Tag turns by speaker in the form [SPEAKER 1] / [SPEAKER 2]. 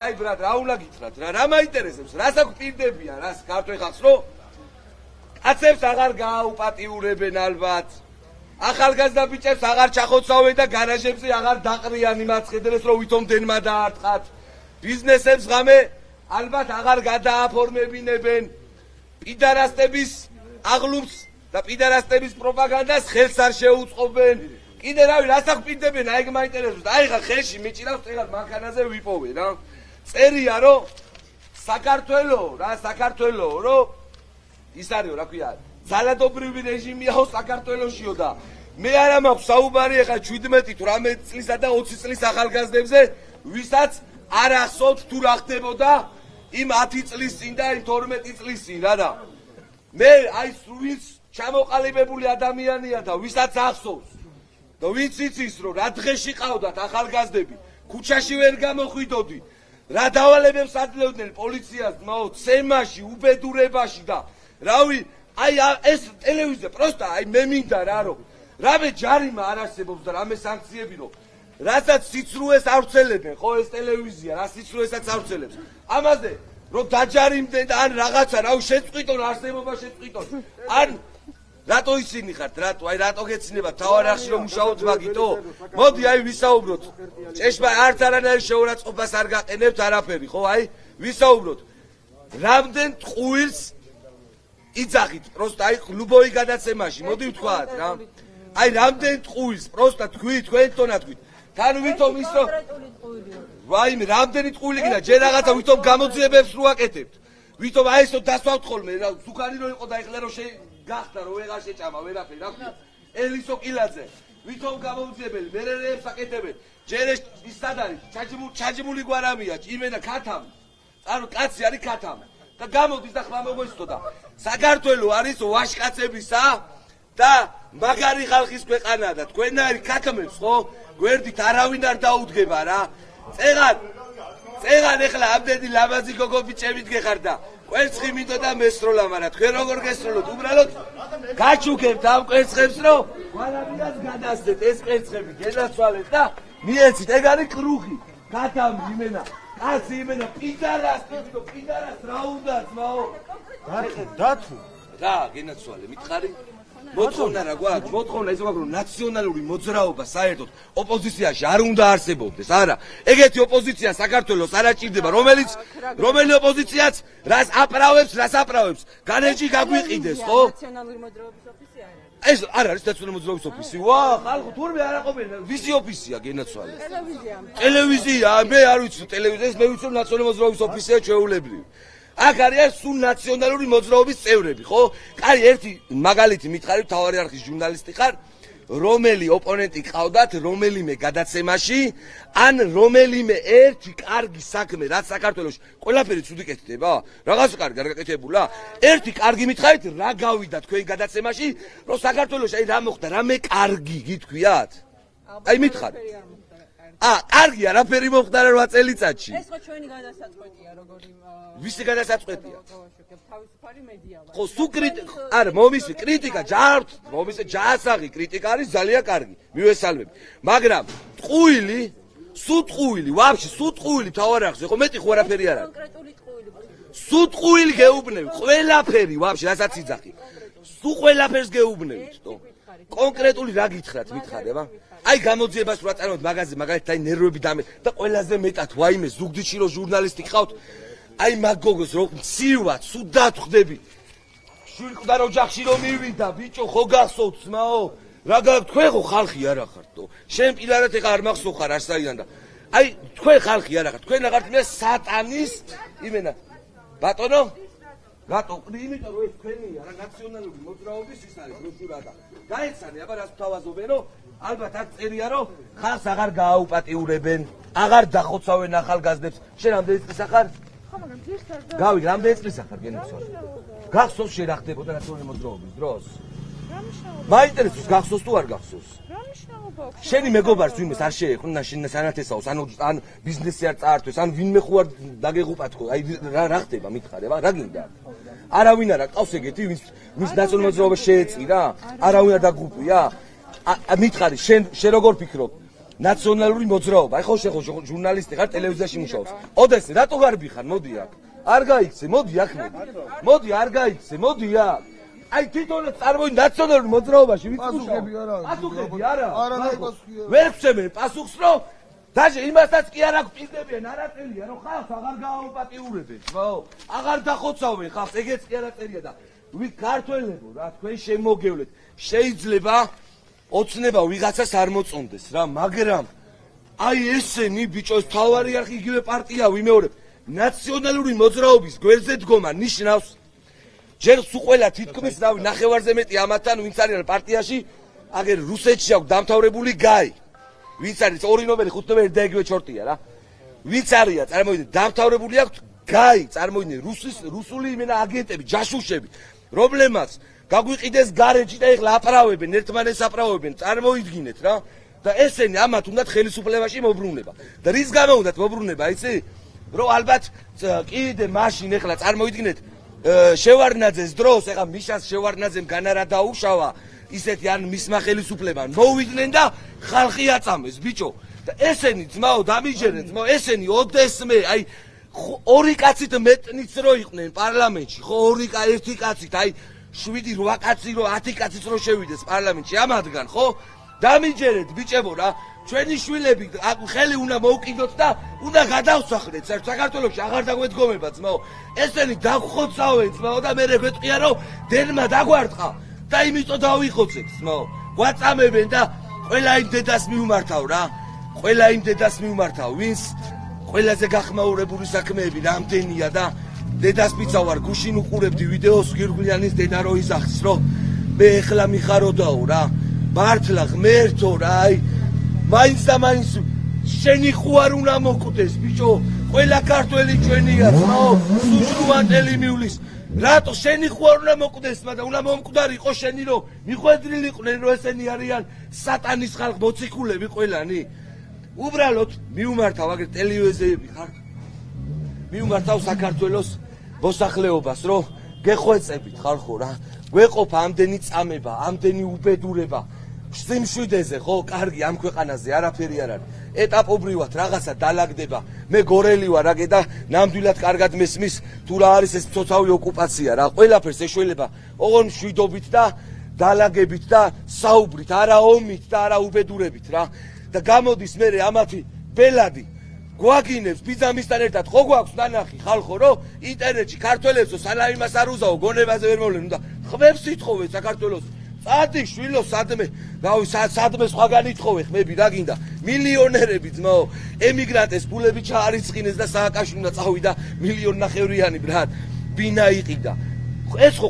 [SPEAKER 1] აი ბრატ, რა უნდა გითხრათ რა, რა მაინტერესებს, რას აქვს პირდებიან, რას ქართულ ხალხს რომ კაცებს აღარ გააუპატიურებენ ალბათ. ახალგაზრდა ბიჭებს აღარ ჩახოცავენ და გარაჟებზე აღარ დაყრიან იმათ ხედრეს რომ ვითომ დენმა დაარტყათ. ბიზნესებს ღამე ალბათ აღარ გადააფორმებინებენ. პიდარასტების აღლუმს და პიდარასტების პროპაგანდას ხელს არ შეუწყობენ. კიდე რავი, რას აქვს პირდებიან, აი ეგ მაინტერესებს. აი ხა ხელში მიჭირავს, წეგარ მანქანაზე ვიპოვე რა. წერია რომ საქართველო რომ ის არისო რა ქვია ძალადობრივი რეჟიმიაო საქართველოშიო და მე არა მაქვს საუბარი ახლა 17-18 წლისა და 20 წლის ახალგაზრდებზე ვისაც არ ახსოვთ თუ რა ხდებოდა იმ 10 წლის წინ და იმ 12 წლის წინ რა მე აი სრულს ჩამოყალიბებული ადამიანია და ვისაც ახსოვს და ვინც იცის რომ რა დღეში ყავდათ ახალგაზრდები ქუჩაში ვერ გამოხვიდოდი რა დავალებებს ადლებდნენ პოლიციას ცემაში უბედურებაში და რავი აი ეს ტელევიზია პროსტა აი მე მინდა რა რომ რამე ჯარიმა არ არსებობს და რამე სანქციები რომ რასაც სიცრუეს ავრცელებენ ხო ეს ტელევიზია რა სიცრუესაც ავრცელებს ამაზე რომ დაჯარიმდნენ და ან რაღაცა რავი შეწყვიტონ არსებობა შეწყვიტონ ან რატო ისინი ხართ რატო აი რატო გეცნება თავარ ახში რომ მუშაობთ მაგითო მოდი აი ვისაუბროთ ჭეშმა არც არანაირ შეურაცხყოფას არ გაყენებთ არაფერი ხო აი ვისაუბროთ რამდენ ტყუილს იძახით პროსტა აი ლუბოი გადაცემაში მოდი ვთქვათ რა აი რამდენ ტყუილს პროსტა თქვით თქვენ თონა თქვით თან ვითომ ის რომ ვაიმე რამდენი ტყუილი გინდა ჯერ რაღაცა ვითომ გამოძიებებს რო აკეთებთ ვითომ აი ესო დასვავთ ხოლმე რა სუქარი რო იყო და ეხლა რო გახდა რომ ვეღარ შეჭამა ვერაფერი რა ქვია ელისო კილაძე ვითომ გამოუძიებელი მერერეებს აკეთებენ ჯერ ის სად არის ჩაჯიმული გვარამია იმენა ქათამი ანუ კაცი არის ქათამი და გამოდის და ხმა მოგესწო და საქართველოს არის ვაშკაცებისა და მაგარი ხალხის ქვეყანა და თქვენარი ქათამებს ხო გვერდით არავინ არ დაუდგება რა წეგან ეხლა ამდენი ლამაზი გოგო ბიჭებით გეხარ და კვერცხი მინდოდა მესროლა მაგრამ თქვენ როგორ გესროლოთ უბრალოდ გაჩუქებთ ამ კვერცხებს რომ გვარამიას გადასდეთ ეს კვერცხები გენაცვალეთ და მიეცით ეგ არის კრუხი ქათამი იმენა კაცი იმენა პიდარასტი პიდარას რა უნდა ძმაო დათუ რა გენაცვალე მითხარი მოთხოვნა რა გვაქვს მოთხოვნა ის ვაგრო ნაციონალური მოძრაობა საერთოდ ოპოზიციაში არ უნდა არსებობდეს არა ეგეთი ოპოზიცია საქართველოს არ აჭირდება რომელი ოპოზიციაც რას აპრავებს განეჭი გაგვიყიდეს ხო
[SPEAKER 2] ნაციონალური მოძრაობის ოფისი არის
[SPEAKER 1] ეს არ არის ნაციონალური მოძრაობის ოფისი ვა ხალხო თურმე არ აყობენ ვისი ოფისია გენაცვალე ტელევიზია მე არ ვიცი ტელევიზია მე ვიცი ნაციონალური მოძრაობის ოფისია ჩვეულებრივი აქ არის სულ ნაციონალური მოძრაობის წევრები, ხო? კარი ერთი მაგალითი მითხარი თავარი არქის ჟურნალისტი ხარ, რომელი ოპონენტი ყავდათ რომელიმე გადაცემაში, ან რომელიმე ერთი კარგი საქმე, რაც საქართველოში ყველაფერი ცუდი კეთდება? რაღაც კარგი არ გაკეთებულა? ერთი კარგი მითხარით, რა გავიდა თქვენ გადაცემაში, რომ საქართველოში აი რა მოხდა, რამე კარგი გითქვიათ? აი მითხარი. კარგი არაფერი მოხდა 8 წელიწადში.
[SPEAKER 2] ეს ხო ჩვენი გადასაწყვეტია, როგორი
[SPEAKER 1] ვისი გადასაწყვეტია?
[SPEAKER 2] თავისუფალი მედია.
[SPEAKER 1] ხო, არა, მომისი კრიტიკა, მომისი ჯაასაღი კრიტიკა არის ძალიან კარგი. მივესალმები. მაგრამ ტყუილი, ვაფშე სუტყუილი თავარახზე, ხო მეტი ხო არაფერი არ არის.
[SPEAKER 2] კონკრეტული ტყუილი.
[SPEAKER 1] სუტყუილი გეუბნები, ყველაფერი ვაფშე, რასაც იძახი. სულ ყველაფერს გეუბნებით, თო. კონკრეტული რა გითხრათ, მითხარება? აი გამოძიებას რა წარმოդ მაგაზე მაგალითად აი ნერვები დამე და ყველაზე მეტად ვაიმე ზუგდიდში რო ჟურნალისტი ხავთ აი მაგოგოს რო მცირვად სუდად ხვდები შვილი ოჯახში რომ მივიდა ბიჭო ხო გახსოვთ ძმაო რა თქვენ ხო ხალხი არა ხართო შენ პირადად ეხა არ მახსოვ ხარ არსაიდან და აი თქვენ ხალხი არა ხართ თქვენ აღარ მე სატანის იმენა ბატონო რატო იმიტომ რომ ეს თქვენია რა ნაციონალური მოძრაობის ის არის რუსურა და გაეცანე აბა რას თავაზობენ რომ ალბათ აქ წერია რომ ხალხს აღარ გააუპატიურებენ აღარ დახოცავენ ახალგაზრდებს შენ რამდენი წლისა ხარ
[SPEAKER 2] ხო მაგრამ ძირთად
[SPEAKER 1] გავი რამდენი წლისა ხარ გენაცვალე გახსოვს შენ რა ხდებოდა ნაციონალური მოძრაობის დროს
[SPEAKER 2] რა მნიშვნელობა
[SPEAKER 1] მაინტერესებს გახსოვს თუ არ გახსოვს
[SPEAKER 2] რა მნიშვნელობა აქვს
[SPEAKER 1] შენი მეგობარს ვინმეს არ შეეხნა შენ სანათესაოს ან ბიზნესი არ წაართვეს ან ვინმე ხო არ დაგეღუპათ ხო აი რა ხდება მითხარება რა გინდა არავინ არ აკავს ეგეთი ვინც ნაციონალური მოძრაობა შეეწირა არავინ არ დაგუპია მითხარი შენ როგორ ფიქრობ ნაციონალური მოძრაობა. აი ხო შეხო ჟურნალისტი ხარ, ტელევიზიაში მუშაობს. ოდესე რატო გარბი ხარ? მოდი აქ. არ გაიქცე, მოდი აქ მოდი. მოდი არ გაიქცე, მოდი აქ. აი თვითონაც წარმოიდგინე ნაციონალური მოძრაობაში ვიც
[SPEAKER 3] პასუხები არა.
[SPEAKER 1] პასუხები არა.
[SPEAKER 3] არა, პასუხი არა.
[SPEAKER 1] ვერ ხსენე პასუხს რომ დაჟე იმასაც კი არ აქვს პირდებიან, არაწერია რომ ხალხს აღარ გააუპატიურებენ, ხო? აღარ დახოცავენ ხალხს, ეგეც კი არაწერია და ვით ქართველებო რა, თქვენ შემოგევლეთ. შეიძლება ოცნება ვიღაცას არ მოწონდეს რა, მაგრამ აი ესენი ბიჭოს თავარი არხი იგივე პარტია ვიმეორებ. ნაციონალური მოძრაობის გვერდზე დგომა ნიშნავს ჯერ სულ ყველა თითქმის რავი ნახევარზე მეტი ამათთან ვინც არის პარტიაში, აგერ რუსეთში აქვს დამთავრებული გაი. ვინც არის 2 ნომერი 5 ნომერი და იგივე ჩორტია რა. ვინც არია წარმოიდგინე დამთავრებული აქვს გაი, წარმოიდგინე რუსული იმენა აგენტები, ჯაშუშები. პრობლემას გაგვიყიდეს გარეჯი და ეხლა აპრავებენ, ერთმანეთს აპრავებენ, წარმოიდგინეთ რა. და ესენი ამათ უნდათ ხელისუფლებაში მოbrunება. და რის გამო უნდათ მოbrunება, იცი? რომ ალბათ კიდე მაშინ ეხლა წარმოიდგინეთ შევარნაძეს დროს, ეხლა მიშას შევარნაძემ განარა დაუშავა, ისეთი ან მისმა ხელისუფლებამ მოვიდნენ და ხალხი აწამეს, ბიჭო. და ესენი ძმაო დამიჯერენ, ძმაო, ესენი ოდესმე, აი 2 კაცით მეტნიც რო იყვნენ პარლამენტში, ხო 1 კაცით, აი 7-8 კაცი რო 10 კაციც რო შევიდეს პარლამენტში ამადგან, ხო? დამიჯერეთ ბიჭებო რა. ჩვენი შვილები ხელი უნდა მოუკიდოთ და უნდა გადავსახლეთ საქართველოში აღარ დაგვედგომება ძმაო. ესენი დაგხოცავენ ძმაო და მე გვეტყვია რომ დენმა დაგვარტყა და იმიტომ დავიხოცეთ ძმაო. გვაწამებენ და ყველა იმ დედას მიუმართავ რა. ყველა იმ დედას მიუმართავ, ვინც ყველაზე გახმაურებული საქმეები რამდენია და დედას პიცა ვარ გუშინ უყურებდი ვიდეოს გირგვლიანის დედა რო იზახს რომ მე ეხლა მიხაროდაო რა. მართლა ღმერთო რა, აი მაინც და მაინც შენი ხო არ უნდა მოკვდეს ბიჭო, ყველა ქართველი ჩვენია ძმაო, სუჟრუანტელი მიulis. რატო შენი ხო არ უნდა მოკვდეს, მაგრამ უნდა მომკვდარიყო შენი რომ მიხვედრილიყვნენ რომ ესენი არიან სატანის ხალხ მოციქულები ყველანი. უბრალოდ მიუმართავ აგერ ტელევიზიები ხარ. მიუმართავ საქართველოს მოსახლეობას რომ გეხვეწებით ხალხო რა. გვეყოფა ამდენი წამება, ამდენი უბედურება. სიმშვიდეზე ხო, კარგი ამ ქვეყანაზე არაფერი არ არის. ეტაპობრივად რაღაცა დალაგდება. მე გორელი ვარ აგე და ნამდვილად კარგად მესმის თუ რა არის ეს ცოცხალი ოკუპაცია რა. ყველაფერს ეშველება ოღონ მშვიდობით და დალაგებით და საუბრით, არა ომით და არა უბედურებით რა. და გამოდის მე ამათი ბელადი გვაგინებს ბიძამისთან ერთად ხო გვაქვს ნანახი ხალხო რომ ინტერნეტში ქართველებსო სალამიმას არ უზაო გონებაზე ვერ მოვლენ და ხვებს ითხოვე საქართველოს წადი შვილო სადმე რავი სადმე სხვაგან ითხოვე ხმები რა გინდა მილიონერები ძმაო ემიგრანტეს ფულები ჩაარიცხინეს და სააკაშვილმა წავიდა 1.5 მილიონი ბრატ ბინა იყიდა ეს ხო